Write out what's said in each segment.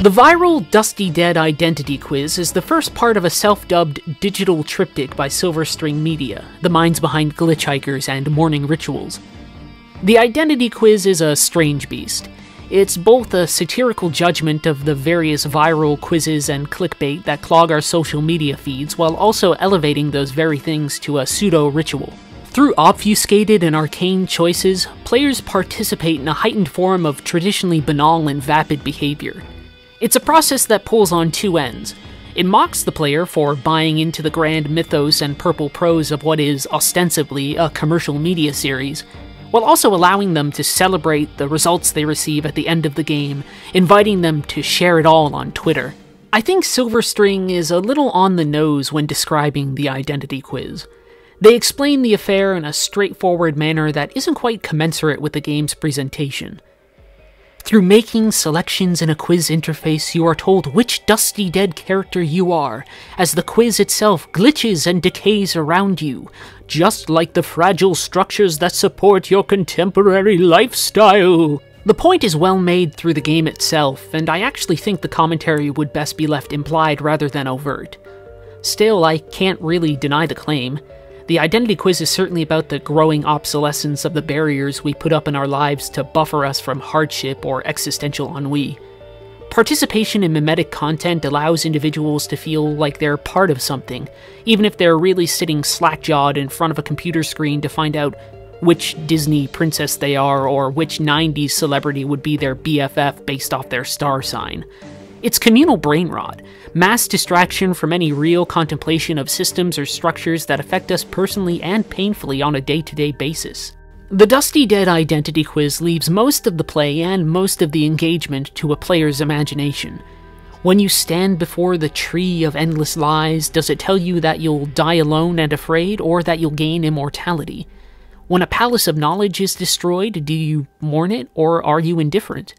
The viral Dusty Dead identity quiz is the first part of a self-dubbed digital triptych by Silverstring Media, the minds behind Glitch Hikers and Morning Rituals. The identity quiz is a strange beast. It's both a satirical judgment of the various viral quizzes and clickbait that clog our social media feeds, while also elevating those very things to a pseudo-ritual. Through obfuscated and arcane choices, players participate in a heightened form of traditionally banal and vapid behavior. It's a process that pulls on two ends. It mocks the player for buying into the grand mythos and purple prose of what is ostensibly a commercial media series, while also allowing them to celebrate the results they receive at the end of the game, inviting them to share it all on Twitter. I think Silverstring is a little on the nose when describing the identity quiz. They explain the affair in a straightforward manner that isn't quite commensurate with the game's presentation. Through making selections in a quiz interface, you are told which Dusty Dead character you are, as the quiz itself glitches and decays around you, just like the fragile structures that support your contemporary lifestyle. The point is well made through the game itself, and I actually think the commentary would best be left implied rather than overt. Still, I can't really deny the claim. The identity quiz is certainly about the growing obsolescence of the barriers we put up in our lives to buffer us from hardship or existential ennui. Participation in mimetic content allows individuals to feel like they're part of something, even if they're really sitting slack-jawed in front of a computer screen to find out which Disney princess they are or which 90s celebrity would be their BFF based off their star sign. It's communal brain rot, mass distraction from any real contemplation of systems or structures that affect us personally and painfully on a day-to-day basis. The Dusty Dead identity quiz leaves most of the play and most of the engagement to a player's imagination. When you stand before the tree of endless lies, does it tell you that you'll die alone and afraid, or that you'll gain immortality? When a palace of knowledge is destroyed, do you mourn it, or are you indifferent?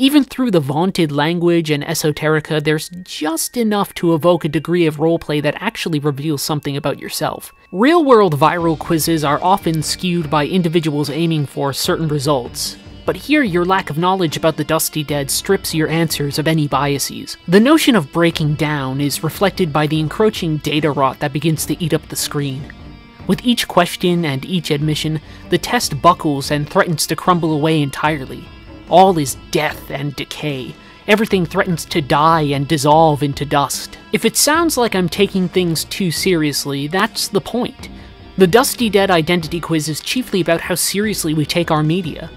Even through the vaunted language and esoterica, there's just enough to evoke a degree of roleplay that actually reveals something about yourself. Real-world viral quizzes are often skewed by individuals aiming for certain results, but here your lack of knowledge about the Dusty Dead strips your answers of any biases. The notion of breaking down is reflected by the encroaching data rot that begins to eat up the screen. With each question and each admission, the test buckles and threatens to crumble away entirely. All is death and decay. Everything threatens to die and dissolve into dust. If it sounds like I'm taking things too seriously, that's the point. The Dusty Dead identity quiz is chiefly about how seriously we take our media.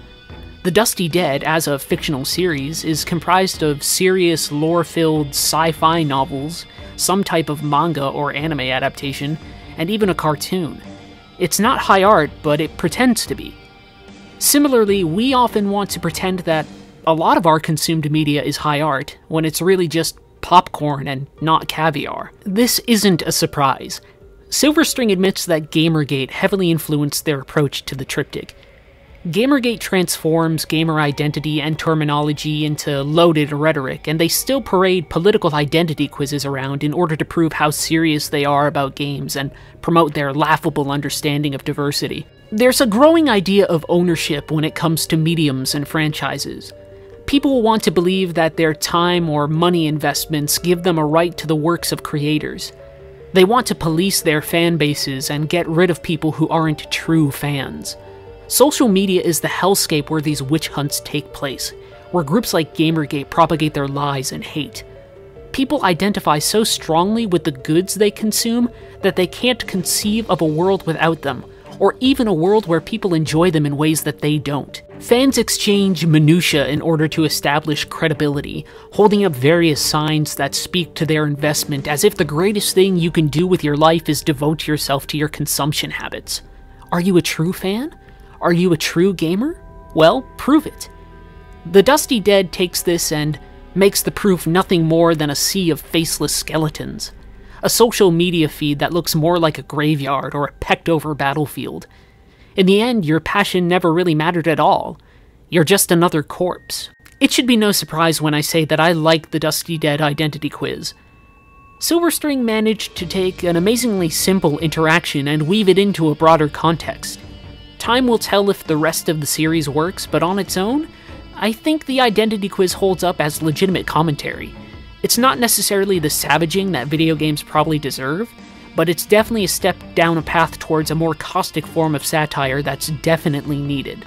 The Dusty Dead, as a fictional series, is comprised of serious, lore-filled sci-fi novels, some type of manga or anime adaptation, and even a cartoon. It's not high art, but it pretends to be. Similarly, we often want to pretend that a lot of our consumed media is high art, when it's really just popcorn and not caviar. This isn't a surprise. Silverstring admits that Gamergate heavily influenced their approach to the triptych. Gamergate transforms gamer identity and terminology into loaded rhetoric, and they still parade political identity quizzes around in order to prove how serious they are about games and promote their laughable understanding of diversity. There's a growing idea of ownership when it comes to mediums and franchises. People want to believe that their time or money investments give them a right to the works of creators. They want to police their fan bases and get rid of people who aren't true fans. Social media is the hellscape where these witch hunts take place, where groups like Gamergate propagate their lies and hate. People identify so strongly with the goods they consume that they can't conceive of a world without them, or even a world where people enjoy them in ways that they don't. Fans exchange minutiae in order to establish credibility, holding up various signs that speak to their investment as if the greatest thing you can do with your life is devote yourself to your consumption habits. Are you a true fan? Are you a true gamer? Well, prove it. The Dusty Dead takes this and makes the proof nothing more than a sea of faceless skeletons. A social media feed that looks more like a graveyard or a pecked-over battlefield. In the end, your passion never really mattered at all. You're just another corpse. It should be no surprise when I say that I like the Dusty Dead identity quiz. Silverstring managed to take an amazingly simple interaction and weave it into a broader context. Time will tell if the rest of the series works, but on its own, I think the identity quiz holds up as legitimate commentary. It's not necessarily the savaging that video games probably deserve, but it's definitely a step down a path towards a more caustic form of satire that's definitely needed.